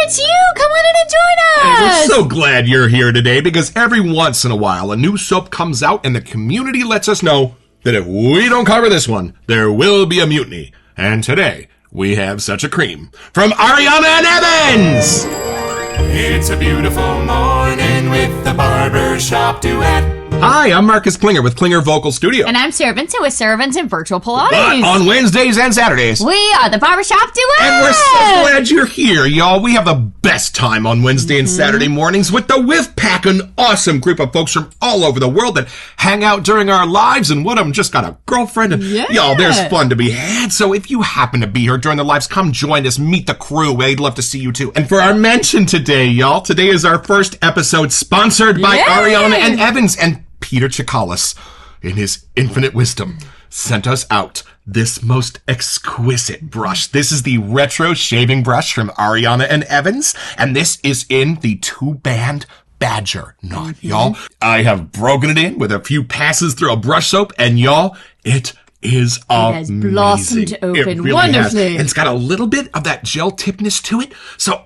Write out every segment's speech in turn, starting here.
it's you! Come on in and join us! Hey, we're so glad you're here today because every once in a while a new soap comes out and the community lets us know that if we don't cover this one, there will be a mutiny. And today, we have such a cream from Ariana and Evans! It's a beautiful morning with the Barbershop Duet. Hi, I'm Marcus Klinger with Klinger Vocal Studio. And I'm Sarah Vincent with Sarah Vincent Virtual Pilates. But on Wednesdays and Saturdays, we are the Barbershop Duet! and we're so glad you're here, y'all. We have the best time on Wednesday and Saturday mornings with the Whiff Pack, an awesome group of folks from all over the world that hang out during our lives, and one of them just got a girlfriend. And y'all, there's fun to be had. So if you happen to be here during the lives, come join us, meet the crew. We'd love to see you too. And for our mention today, y'all, today is our first episode sponsored by Ariana and Evans, and Peter Chikalis, in his infinite wisdom, sent us out this most exquisite brush. This is the retro shaving brush from Ariana and Evans, and this is in the 2-band Badger knot, y'all. I have broken it in with a few passes through a brush soap, and y'all, it is amazing. It has blossomed open it really wonderfully. has. And it's got a little bit of that gel tipness to it. So,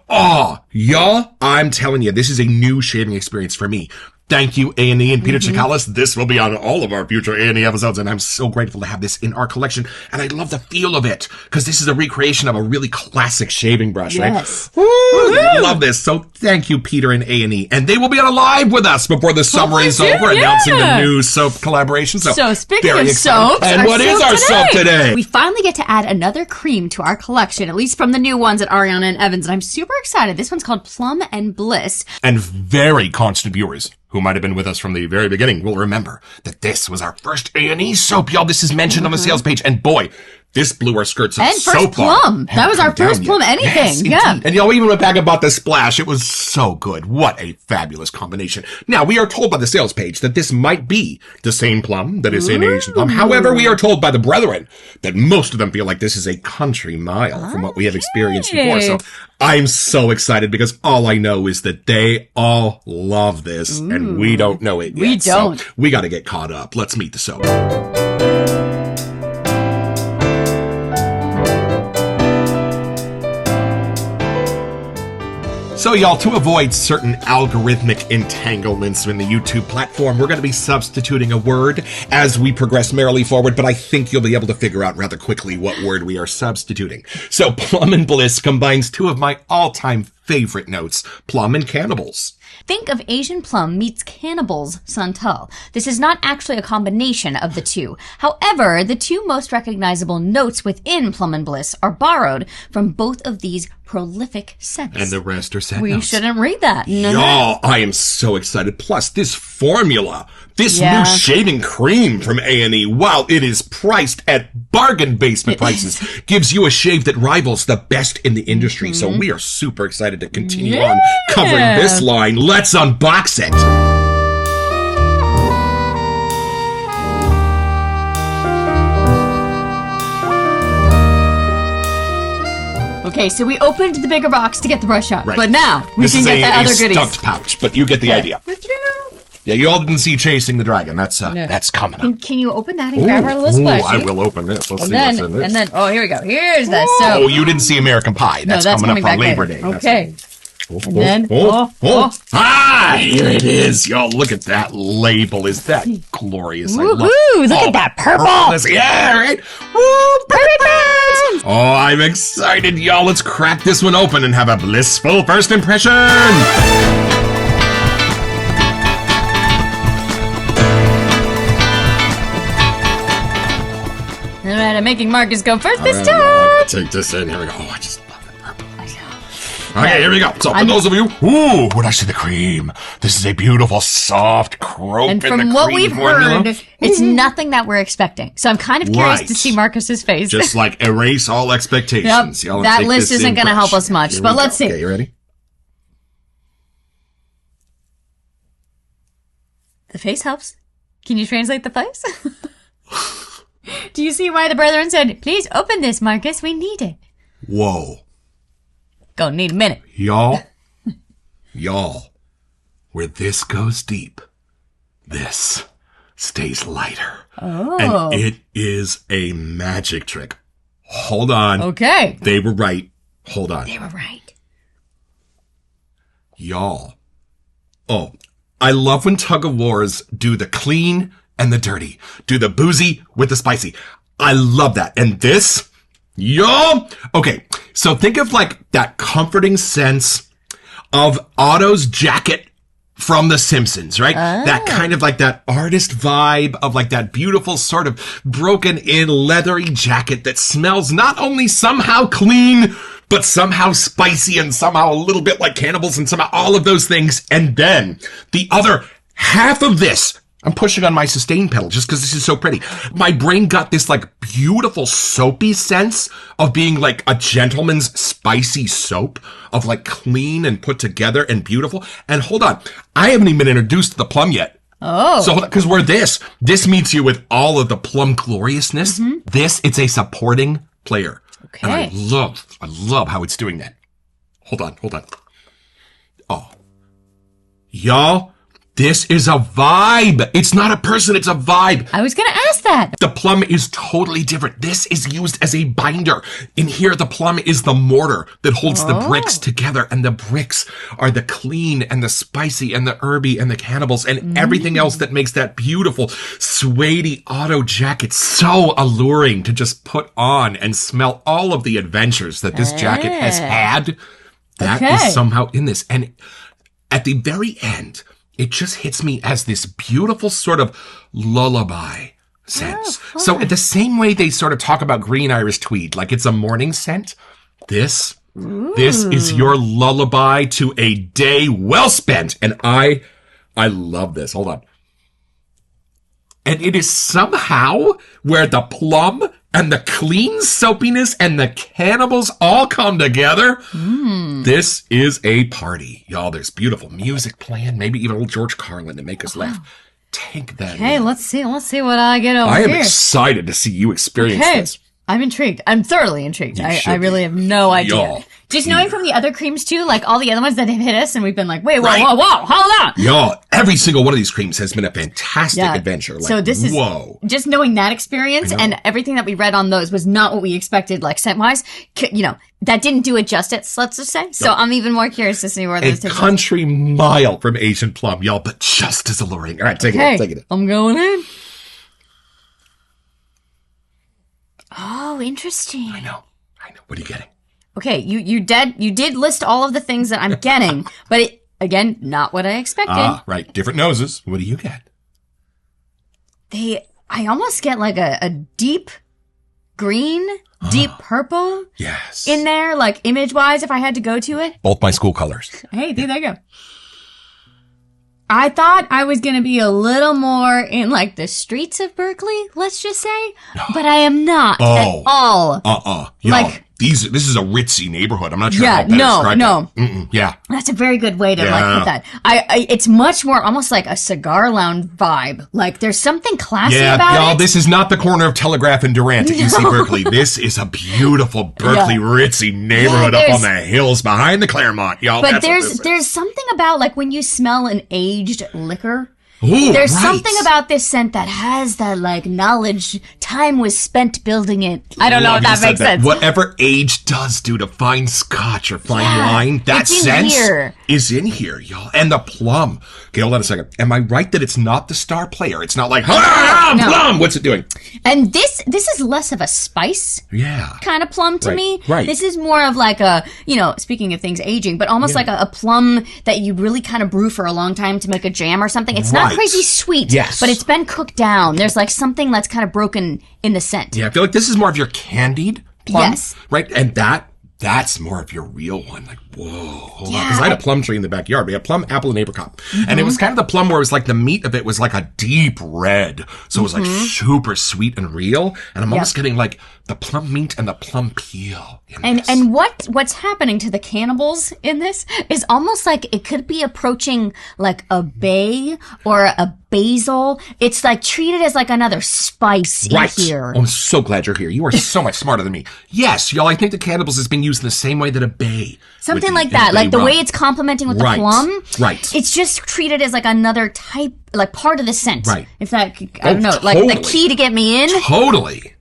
y'all, I'm telling you, this is a new shaving experience for me. Thank you, A&E and Peter Chikalis. This will be on all of our future A&E episodes, and I'm so grateful to have this in our collection. And I love the feel of it, because this is a recreation of a really classic shaving brush, right? Woo! Love this. So thank you, Peter and A&E. And they will be on a live with us before the summer is over, announcing the new soap collaboration. So speaking of soaps, and what is our soap today? We finally get to add another cream to our collection, at least from the new ones at Ariana and Evans, and I'm super excited. This one's called Plum Bliss. And very constant viewers who might have been with us from the very beginning will remember that this was our first A&E soap, y'all. This is mentioned on the sales page, and boy, this blew our skirts up so far. And first Plum. That was our first Plum anything. Yes, and y'all, we even went back and bought the Splash. It was so good. What a fabulous combination. Now, we are told by the sales page that this might be the same Plum that is in Asian Plum. However, we are told by the brethren that most of them feel like this is a country mile from what we have experienced before. So I'm so excited because all I know is that they all love this and we don't know it yet. We don't. So we got to get caught up. Let's meet the soap. So y'all, to avoid certain algorithmic entanglements in the YouTube platform, we're going to be substituting a word as we progress merrily forward, but I think you'll be able to figure out rather quickly what word we are substituting. So Plum Bliss combines two of my all-time favorite notes, plum and cannibals. Think of Asian Plum meets Cannibals Santal. This is not actually a combination of the two. However, the two most recognizable notes within Plum Bliss are borrowed from both of these prolific scents. And the rest are scent We notes. shouldn't read that. No, Y'all, I am so excited. Plus, this formula, this new shaving cream from A&E, while it is priced at bargain basement prices, gives you a shave that rivals the best in the industry. So we are super excited to continue on covering this line. Let's unbox it. Okay, so we opened the bigger box to get the brush out, Right. but now we This can is get the other a goodies. stuffed pouch, but you get the idea. Yeah, you all didn't see Chasing the Dragon. That's coming up. Can you open that and grab our little splash? I will open this. Let's see And what's in this. then, oh, here we go. Here's that soap. Oh, you didn't see American Pie. That's, No, that's coming up back on Labor later. Day. Okay. And then, here it is. Y'all, look at that label. Is that glorious? Woohoo! Look at that purple. Yeah, right? Woo, perfect. Oh, I'm excited, y'all. Let's crack this one open and have a blissful first impression. All right, I'm making Marcus go first this time. I'm gonna take this in. Here we go. Oh, I just love the purple. Okay, here we go. So, for those of you, when I see the cream, this is a beautiful, soft croak. And in from the what cream we've formula. heard, it's nothing that we're expecting. So I'm kind of curious Right. to see Marcus's face. Just like erase all expectations. Yep, Y'all that take list this isn't in going to fresh. help us much, Here but we let's go. see. Okay, you ready? The face helps. Can you translate the face? Do you see why the brethren said, please open this, Marcus, we need it. Whoa. Gonna need a minute. Y'all, where this goes deep, this stays lighter. Oh. And it is a magic trick. Hold on. Okay. They were right. Hold on. They were right. Y'all. Oh, I love when tug of wars do the clean and the dirty, do the boozy with the spicy. I love that. And this, y'all. Okay, so think of like that comforting sense of Otto's jacket from The Simpsons, right? That kind of like that artist vibe of like that beautiful sort of broken in leathery jacket that smells not only somehow clean, but somehow spicy and somehow a little bit like cannibals and somehow all of those things. And then the other half of this, I'm pushing on my sustain pedal just because this is so pretty. My brain got this like beautiful soapy sense of being like a gentleman's spicy soap of like clean and put together and beautiful. And hold on, I haven't even been introduced to the plum yet. Oh. So, because we're this meets you with all of the plum gloriousness. This, it's a supporting player. Okay. And I love how it's doing that. Hold on. Oh. Y'all, this is a vibe. It's not a person, it's a vibe. I was going to ask that. The plum is totally different. This is used as a binder. In here, the plum is the mortar that holds the bricks together, and the bricks are the clean and the spicy and the herby and the cannibals and everything else that makes that beautiful suede Otto jacket so alluring to just put on and smell all of the adventures that this jacket has had. That is somehow in this. And at the very end, it just hits me as this beautiful sort of lullaby sense. So the same way they sort of talk about green iris tweed, like it's a morning scent, this is your lullaby to a day well spent. And I love this. Hold on. And it is somehow where the plum and the clean soapiness and the cannibals all come together. This is a party. Y'all, there's beautiful music playing, maybe even a little George Carlin to make us laugh. Take that. Okay, in. let's see what I get over I am here. excited to see you experience this. I'm intrigued. I'm thoroughly intrigued. I should really have no idea. Y'all. Just knowing from the other creams too, like all the other ones that have hit us, and we've been like, wait, Right. whoa, hold on. Y'all, every single one of these creams has been a fantastic adventure. Like, so this is just knowing that experience and everything that we read on those was not what we expected, like scent wise. You know, that didn't do it justice, let's just say. So I'm even more curious to see where a those take us. country mile from Asian plum, y'all, but just as alluring. All right, take it in. I'm going in. Oh, interesting. I know. What are you getting? Okay, you did list all of the things that I'm getting, but it, again, not what I expected. Right. Different noses. What do you get? I almost get like a deep green, deep purple Yes. in there, like image-wise, if I had to go to it. Both my school colors. Hey, there you go. I thought I was going to be a little more in like the streets of Berkeley, let's just say, but I am not at all. Y'all, Like- this is a ritzy neighborhood. I'm not sure Yeah, how better to describe no. it. Yeah. That's a very good way to like put that. It's much more almost like a cigar lounge vibe. Like there's something classy about y'all, it. this is not the corner of Telegraph and Durant at UC Berkeley. This is a beautiful Berkeley ritzy neighborhood up on the hills behind the Claremont, y'all. But That's what this is. there's something about like when you smell an aged liquor. Ooh, There's right. something about this scent that has that like knowledge. Time was spent building it. I don't know if that makes sense. Whatever age does do to fine scotch or fine Yeah, wine, that it's in sense here. is in here, y'all. And the plum. Okay, hold on a second. Am I right that it's not the star player? It's not like, No. plum! What's it doing? And this is less of a spice Yeah. kind of plum to Right, me. right. This is more of like a, speaking of things aging, but almost like a plum that you really kind of brew for a long time to make a jam or something. It's not Right. crazy sweet, Yes. but it's been cooked down. There's like something that's kind of broken in the scent. Yeah, I feel like this is more of your candied plum. Yes. Right? And that's more of your real one. Like, whoa, hold on. Yeah. Because I had a plum tree in the backyard. We had plum, apple, and apricot. Mm-hmm. And it was kind of the plum where it was like the meat of it was like a deep red. So it was like super sweet and real. And I'm almost getting like the plum meat and the plum peel in this. And what's happening to the cannibals in this is almost like it could be approaching like a bay or a basil. It's like treated as like another spice Right. in here. Oh, I'm so glad you're here. You are so much smarter than me. Yes, y'all, I think the cannibals is being used in the same way that a bay. Something would be like in that. a bay Like the rum. way it's complementing with Right. the plum. Right. It's just treated as like another type, like part of the scent. Right. If that, I don't know, like the totally. key to get me in. Totally.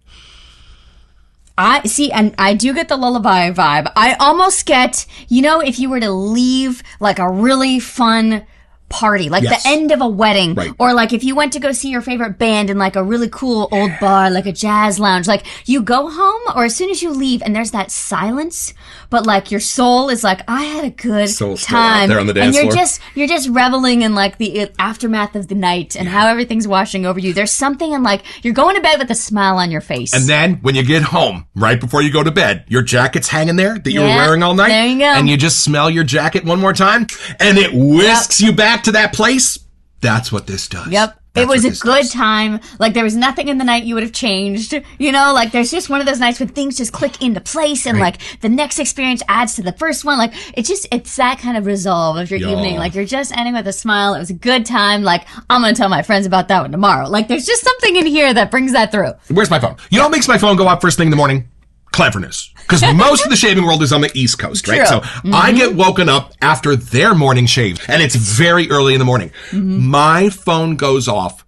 I see, and I do get the lullaby vibe. I almost get, if you were to leave like a really fun party, like Yes. the end of a wedding, Right. or like if you went to go see your favorite band in like a really cool old bar, like a jazz lounge, like you go home or as soon as you leave and there's that silence, but like your soul is like, I had a good Soul's still out time. there on the and dance floor. you're just reveling in like the aftermath of the night and how everything's washing over you. There's something in like, you're going to bed with a smile on your face. And then when you get home, right before you go to bed, your jacket's hanging there that you were Yeah, wearing all night. there you go. And you just smell your jacket one more time and it whisks you back to that place. That's what this does. Yep. That's It was what a this good does. time. Like there was nothing in the night you would have changed. Like there's just one of those nights when things just click into place and like the next experience adds to the first one. Like it's that kind of resolve of your Y'all. evening. Like you're just ending with a smile. It was a good time. Like I'm going to tell my friends about that one tomorrow. Like there's just something in here that brings that through. Where's my phone? You know what makes my phone go off first thing in the morning? Cleverness. Because most of the shaving world is on the East Coast, right? True. So I get woken up after their morning shave, and it's very early in the morning. My phone goes off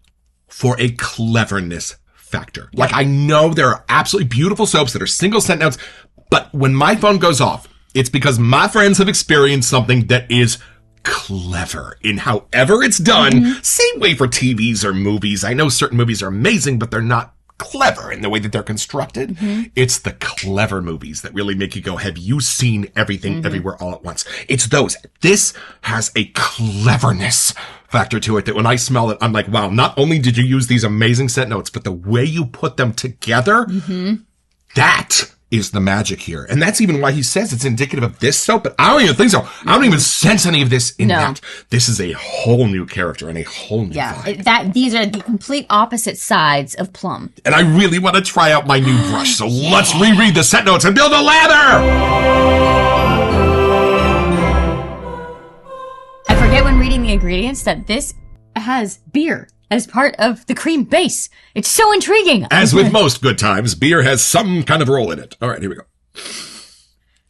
for a cleverness factor. Like, I know there are absolutely beautiful soaps that are single scent notes, but when my phone goes off, it's because my friends have experienced something that is clever in however it's done. Same way for TVs or movies. I know certain movies are amazing, but they're not clever in the way that they're constructed. It's the clever movies that really make you go, have you seen everything everywhere all at once? It's those. This has a cleverness factor to it that when I smell it, I'm like, wow, not only did you use these amazing scent notes, but the way you put them together, that is the magic here. And that's even why he says it's indicative of this soap, but I don't even think so. I don't even sense any of this in No. that. This is a whole new character and a whole new Yeah. vibe. These are the complete opposite sides of Plum. And I really want to try out my new brush. So let's reread the scent notes and build a lather. I forget when reading the ingredients that this has beer as part of the cream base. It's so intriguing. As with most good times, beer has some kind of role in it. All right, here we go.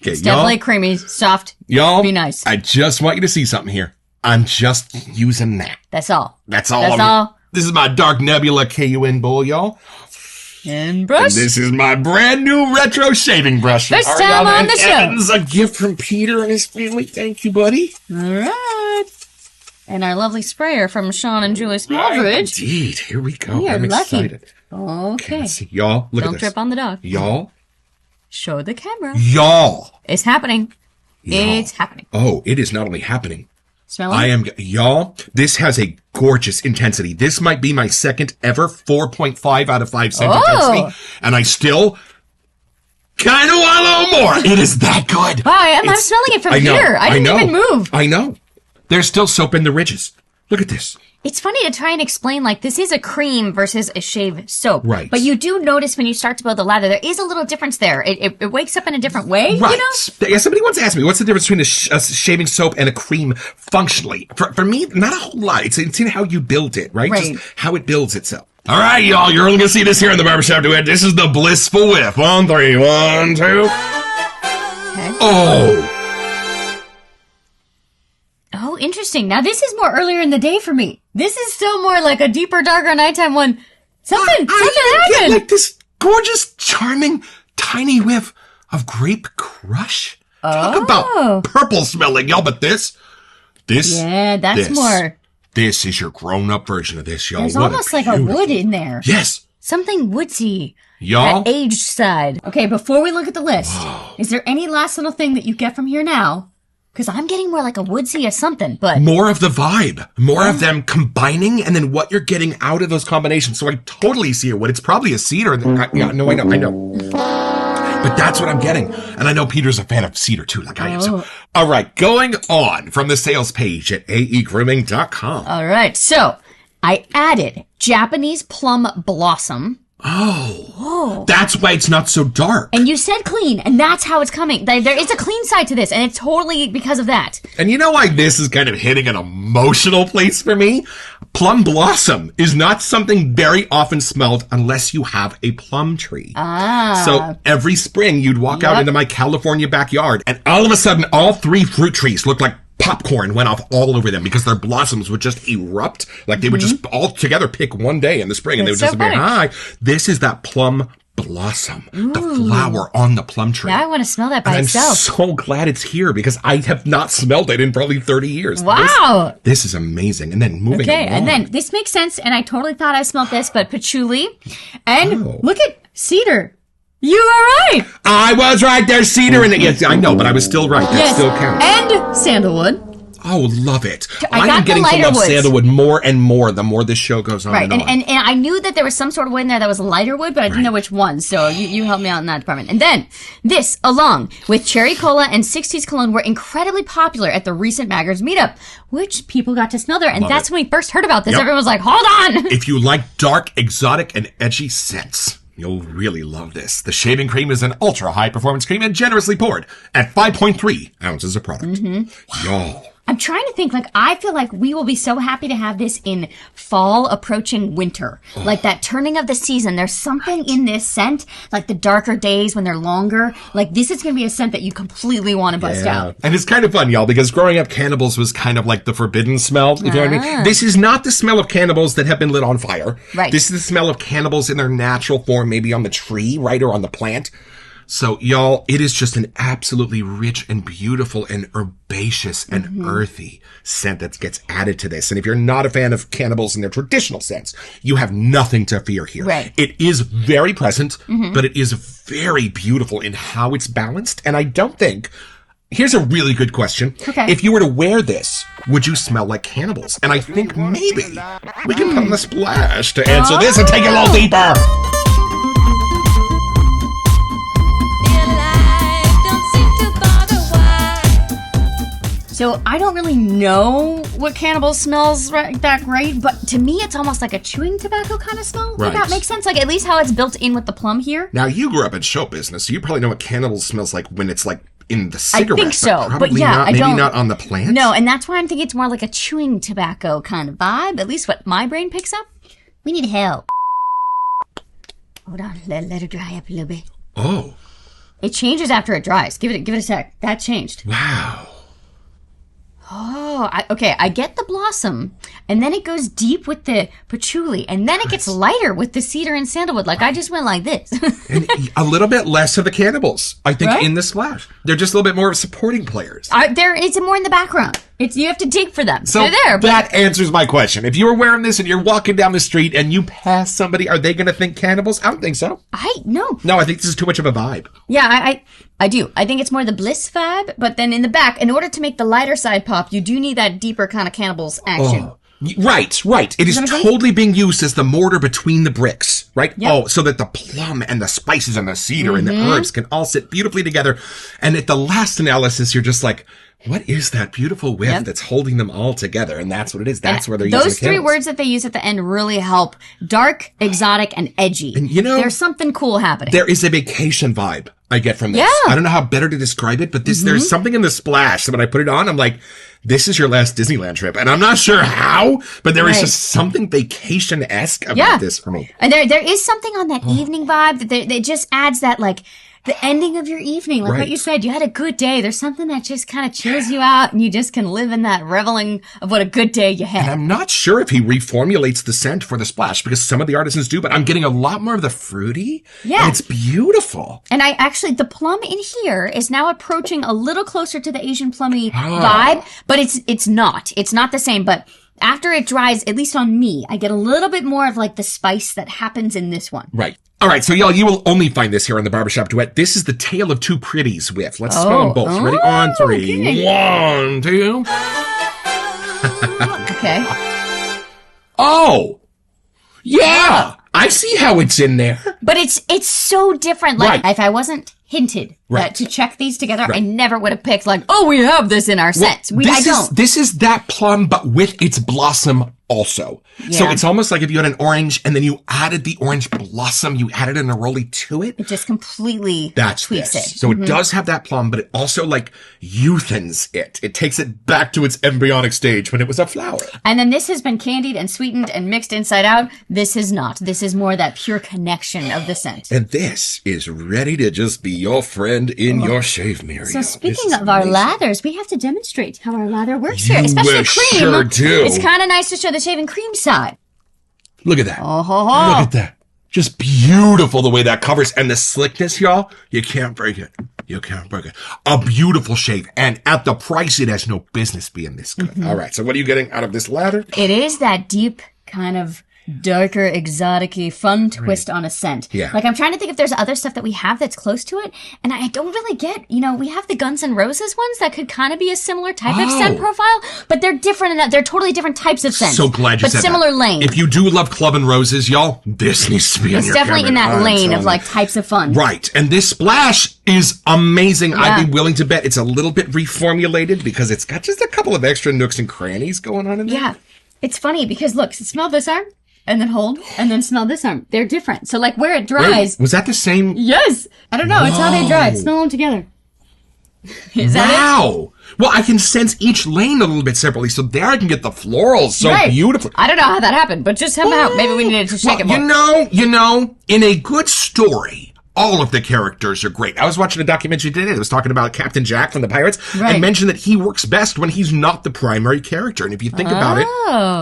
Okay, It's definitely creamy, soft. y'all, be nice. I just want you to see something here. I'm just using that. That's all. That's all. That's I'm- all. This is my Dark Nebula KUN bowl, y'all. And brush. And this is my brand new retro shaving brush. from First time Ariana on the and show. Evans, a gift from Peter and his family. Thank you, buddy. All right. And our lovely sprayer from Sean and Julie Smallridge. Indeed. Here we go. We are I'm lucky. excited. Okay. Let's see. Y'all, look Don't at this. trip on the dog. Y'all. Show the camera. Y'all. It's happening. It's happening. Oh, it is not only happening. Smell I it? am, y'all, this has a gorgeous intensity. This might be my second ever 4.5 out of 5 scent intensity. And I still kind of want a little more. It is that good. Hi, I'm smelling it from here. I didn't even move. I know. There's still soap in the ridges. Look at this. It's funny to try and explain, like, this is a cream versus a shave soap. Right. But you do notice when you start to build the lather, there is a little difference there. It wakes up in a different way, Right. you know? Yeah, somebody once asked me, what's the difference between a shaving soap and a cream functionally? For me, not a whole lot. It's in how you build it, right? Right. Just how it builds itself. All right, y'all. You're only going to see this here in the Barbershop Duet. This is the Blissful Whiff. 1, 3, 1, 2. Okay. Oh. Oh, interesting. Now, this is more earlier in the day for me. This is still more like a deeper, darker nighttime one. Something I get happened. like this gorgeous, charming, tiny whiff of grape crush. Talk about purple smelling, y'all. But this, Yeah, that's this. more. This is your grown-up version of this, y'all. There's What almost like a beautiful- wood in there. Yes. Something woodsy. Y'all. That aged side. Okay, before we look at the list, is there any last little thing that you get from here now? Because I'm getting more like a woodsy or something, but... More of the vibe. More of them combining and then what you're getting out of those combinations. So I totally see it. What it's probably a cedar. I know. But that's what I'm getting. And I know Peter's a fan of cedar too, like I am. So, all right, going on from the sales page at aegrooming.com. All right, so I added Japanese plum blossom. Oh, that's why it's not so dark. And you said clean, and that's how it's coming. There is a clean side to this, and it's totally because of that. And you know why this is kind of hitting an emotional place for me? Plum blossom is not something very often smelled unless you have a plum tree. So every spring you'd walk out into my California backyard and all of a sudden all 3 fruit trees looked like popcorn went off all over them because their blossoms would just erupt. Like they would just all together pick one day in the spring and they would That's just so appear. funny. Hi. This is that plum blossom, the flower on the plum tree. Now I want to smell that by And itself. I'm so glad it's here because I have not smelled it in probably 30 years. Wow. This is amazing. And then moving Okay, along. and then this makes sense, and I totally thought I smelled this, but patchouli. And look at cedar. You are right. I was right. There's cedar in it. Yes, I know, but I was still right. That still counts. And sandalwood. Oh, love it. I am got getting the to lighter love woods. sandalwood more and more the more this show goes on. Right, and on. and I knew that there was some sort of wood in there that was lighter wood, but I didn't know which one, so you helped me out in that department. And then, this, along with Cherry Cola and 60s Cologne, were incredibly popular at the recent Maggers meetup, which people got to smell there, and that's when we first heard about this. Yep. Everyone was like, hold on! If you like dark, exotic, and edgy scents, you'll really love this. The shaving cream is an ultra-high performance cream and generously poured at 5.3 ounces of product. Y'all. I'm trying to think, I feel like we will be so happy to have this in fall approaching winter. Like that turning of the season. There's something in this scent, like the darker days when they're longer. Like this is going to be a scent that you completely want to bust out. And it's kind of fun, y'all, because growing up, cannibals was kind of like the forbidden smell. You know what I mean? This is not the smell of cannibals that have been lit on fire. Right. This is the smell of cannibals in their natural form, maybe on the tree, right, or on the plant. So, y'all, it is just an absolutely rich and beautiful and herbaceous and earthy scent that gets added to this. And if you're not a fan of cannibals in their traditional sense, you have nothing to fear here. Right. It is very present, but it is very beautiful in how it's balanced. And I don't think... Here's a really good question. Okay. If you were to wear this, would you smell like cannibals? And I think maybe we can put on the splash to answer this and take it a little deeper. So I don't really know what cannibal smells that great, but to me it's almost like a chewing tobacco kind of smell. Right. If that makes sense. Like at least how it's built in with the plum here. Now, you grew up in show business, so you probably know what cannibals smells like when it's like in the cigarette. I think so, but but yeah, not, I maybe don't. not on the plant. No, and that's why I'm thinking it's more like a chewing tobacco kind of vibe. At least what my brain picks up. We need help. Hold on, let it dry up a little bit. Oh. It changes after it dries. Give it a sec. That changed. Wow. Oh, okay. I get the blossom, and then it goes deep with the patchouli, and then it gets lighter with the cedar and sandalwood. Like I just went like this. And a little bit less of the cannibals, I think, Right? in the splash. They're just a little bit more of supporting players. It's more in the background. You have to dig for them. So They're there. But that answers my question. If you were wearing this and you're walking down the street and you pass somebody, are they going to think cannibals? I don't think so. no. No, I think this is too much of a vibe. Yeah, I do. I think it's more the bliss vibe, but then in the back, in order to make the lighter side pop, you do need that deeper kind of cannibals action. Oh. Right. It is totally being used as the mortar between the bricks, right? Yep. Oh, so that the plum and the spices and the cedar and the herbs can all sit beautifully together. And at the last analysis, you're just like, what is that beautiful whiff that's holding them all together? And that's what it is. That's where they're using Those three candles. words that they use at the end really help. Dark, exotic, and edgy. And you know, there's something cool happening. There is a vacation vibe I get from this. Yeah. I don't know how better to describe it, but there's something in the splash. So when I put it on, I'm like, this is your last Disneyland trip. And I'm not sure how, but there is Right. just something vacation-esque about this for me. And there is something on that evening vibe that just adds that, like, the ending of your evening. Like what you said, you had a good day. There's something that just kind of chills you out, and you just can live in that reveling of what a good day you had. And I'm not sure if he reformulates the scent for the splash, because some of the artisans do, but I'm getting a lot more of the fruity. Yeah. And it's beautiful. And the plum in here is now approaching a little closer to the Asian plummy vibe, but it's not. It's not the same, but after it dries, at least on me, I get a little bit more of like the spice that happens in this one. Right. All right, so y'all, you will only find this here on the Barbershop Duet. This is the Tale of Two Pretties whiff. Let's smell them both. Ready? On three. Okay. 1, 2. Okay. Oh! Yeah! I see how it's in there. But it's so different. Like, Right. if I wasn't hinted Right. that to check these together, I never would have picked like, oh, we have this in our sets. I don't. This is that plum, but with its blossom also. So Yeah. it's almost like if you had an orange and then you added the orange blossom, you added an neroli to it. It just completely That's tweaks this. it. So it does have that plum, but it also like youthens it. It takes it back to its embryonic stage when it was a flower. And then this has been candied and sweetened and mixed inside out. This is not. This is more that pure connection of the scent. And this is ready to just be your friend in your shave mirror. So speaking of our lathers, we have to demonstrate how our lather works here, You especially will cream. sure do. It's kind of nice to show the shaving cream side. Look at that. Oh ho ho! Look at that. Just beautiful the way that covers. And the slickness, y'all, you can't break it. You can't break it. A beautiful shave. And at the price, it has no business being this good. All right, so what are you getting out of this ladder? It is that deep kind of darker, exotic-y, fun twist on a scent. Yeah. Like, I'm trying to think if there's other stuff that we have that's close to it, and I don't really get, we have the Guns N' Roses ones that could kind of be a similar type of scent profile, but they're different in that they're totally different types of scents. So glad you said that. But similar lane. If you do love Club and Roses, y'all, this needs to be in your definitely in that cabinet. lane of, like, types of fun. Right. And this splash is amazing. Yeah. I'd be willing to bet it's a little bit reformulated because it's got just a couple of extra nooks and crannies going on in there. Yeah. It's funny because, look, smell this arm. And then hold, and then smell this arm. They're different. So, like, where it dries... Wait, was that the same? Yes! I don't know. Whoa. It's how they dry. Smell them together. Is that it? Well, I can sense each lane a little bit separately, so there I can get the florals so beautifully. I don't know how that happened, but just somehow, maybe we needed to shake it more. You know, in a good story... all of the characters are great. I was watching a documentary today that was talking about Captain Jack from the Pirates and mentioned that he works best when he's not the primary character. And if you think about it,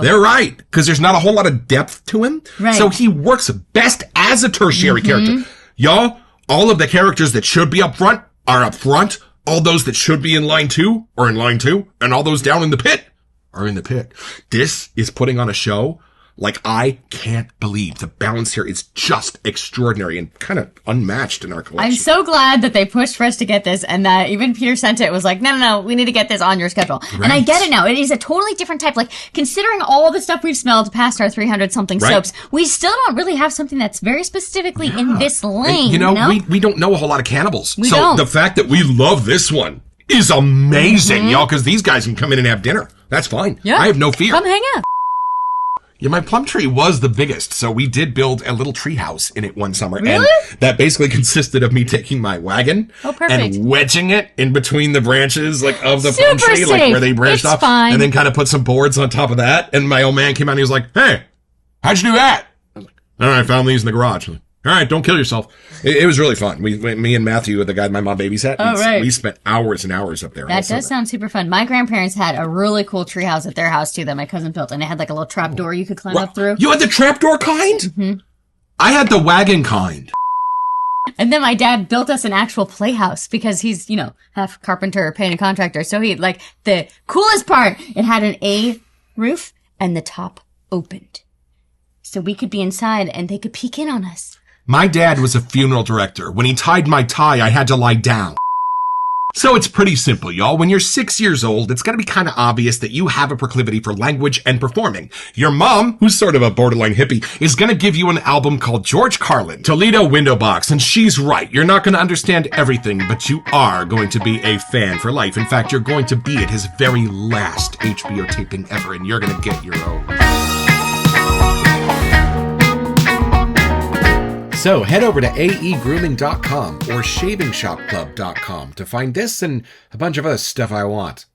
they're right. Because there's not a whole lot of depth to him. Right. So he works best as a tertiary character. Y'all, all of the characters that should be up front are up front. All those that should be in line 2 are in line 2. And all those down in the pit are in the pit. This is putting on a show like I can't believe. The balance here is just extraordinary and kind of unmatched in our collection. I'm so glad that they pushed for us to get this and that even Peter sent it was like, no, we need to get this on your schedule. Right. And I get it now. It is a totally different type. Like, considering all the stuff we've smelled past our 300-something soaps, we still don't really have something that's very specifically in this lane. And, we don't know a whole lot of cannibals. The fact that we love this one is amazing, y'all, because these guys can come in and have dinner. That's fine. Yeah. I have no fear. Come hang out. Yeah, my plum tree was the biggest, so we did build a little tree house in it one summer. Really? And that basically consisted of me taking my wagon and wedging it in between the branches of the plum tree, like where they branched off. Fine. And then kind of put some boards on top of that. And my old man came out and he was like, "Hey, how'd you do that?" I was like, "All right, I found these in the garage." All right, don't kill yourself. It was really fun. Me and Matthew, the guy my mom babysat, we spent hours and hours up there. That does sound super fun. My grandparents had a really cool treehouse at their house, too, that my cousin built, and it had like a little trap door you could climb up through. You had the trapdoor kind? Mm-hmm. I had the wagon kind. And then my dad built us an actual playhouse because he's, half carpenter, painter, contractor. So he, the coolest part, it had an A roof and the top opened. So we could be inside and they could peek in on us. My dad was a funeral director. When he tied my tie, I had to lie down. So it's pretty simple, y'all. When you're 6 years old, it's going to be kind of obvious that you have a proclivity for language and performing. Your mom, who's sort of a borderline hippie, is going to give you an album called George Carlin, Toledo Window Box, and she's right. You're not going to understand everything, but you are going to be a fan for life. In fact, you're going to be at his very last HBO taping ever, and you're going to get your own. So head over to aegrooming.com or shavingshopclub.com to find this and a bunch of other stuff I want.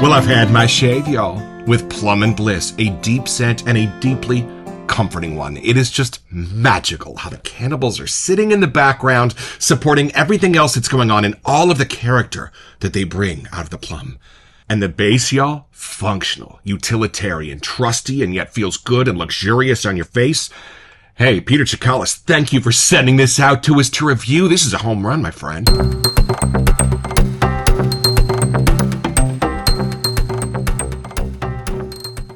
Well, I've had my shave, y'all, with Plum Bliss, a deep scent and a deeply comforting one. It is just magical how the cannibals are sitting in the background, supporting everything else that's going on and all of the character that they bring out of the plum. And the base, y'all, functional, utilitarian, trusty, and yet feels good and luxurious on your face. Hey, Peter Chikalis, thank you for sending this out to us to review. This is a home run, my friend.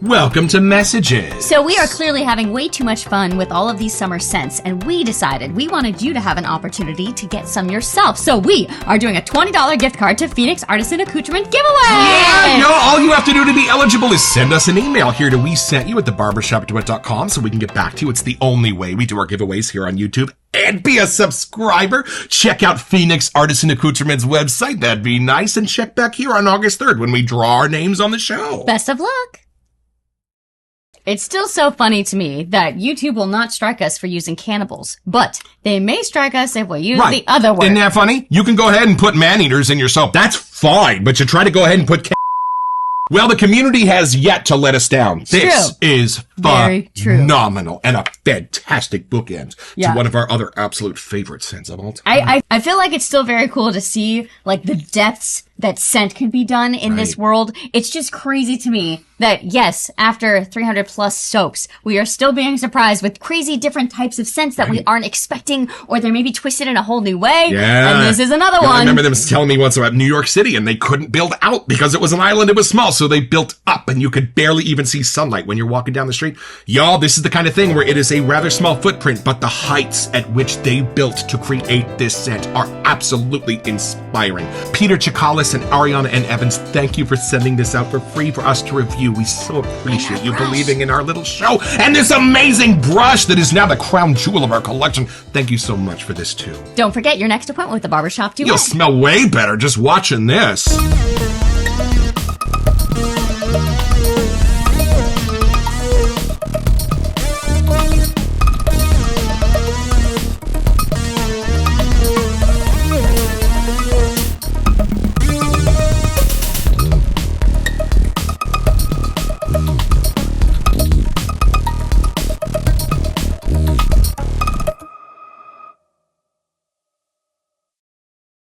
Welcome to Messages. So we are clearly having way too much fun with all of these summer scents, and we decided we wanted you to have an opportunity to get some yourself. So we are doing a $20 gift card to Phoenix Artisan Accoutrement giveaway. Yeah, all you have to do to be eligible is send us an email here to WeSentYou@theBarbershopDuet.com so we can get back to you. It's the only way we do our giveaways here on YouTube. And be a subscriber. Check out Phoenix Artisan Accoutrements website. That'd be nice. And check back here on August 3rd when we draw our names on the show. Best of luck. It's still so funny to me that YouTube will not strike us for using cannibals, but they may strike us if we use the other word. Isn't that funny? You can go ahead and put man-eaters in your soap. That's fine, but you try to go ahead and put Well, the community has yet to let us down. This is Very true. Phenomenal and a fantastic bookend Yeah. to one of our other absolute favorite scents of all time. I feel like it's still very cool to see like the depths that scent can be done in this world. It's just crazy to me that yes, after 300 plus soaps, we are still being surprised with crazy different types of scents that we aren't expecting, or they're maybe twisted in a whole new way. Yeah. And this is another one. I remember them telling me once about New York City, and they couldn't build out because it was an island. It was small, so they built up, and you could barely even see sunlight when you're walking down the street. Y'all, this is the kind of thing where it is a rather small footprint, but the heights at which they built to create this scent are absolutely inspiring. Peter Chikalis and Ariana and Evans, thank you for sending this out for free for us to review. We so appreciate you believing in our little show and this amazing brush that is now the crown jewel of our collection. Thank you so much for this too. Don't forget your next appointment with the Barbershop Duet. You'll smell way better just watching this.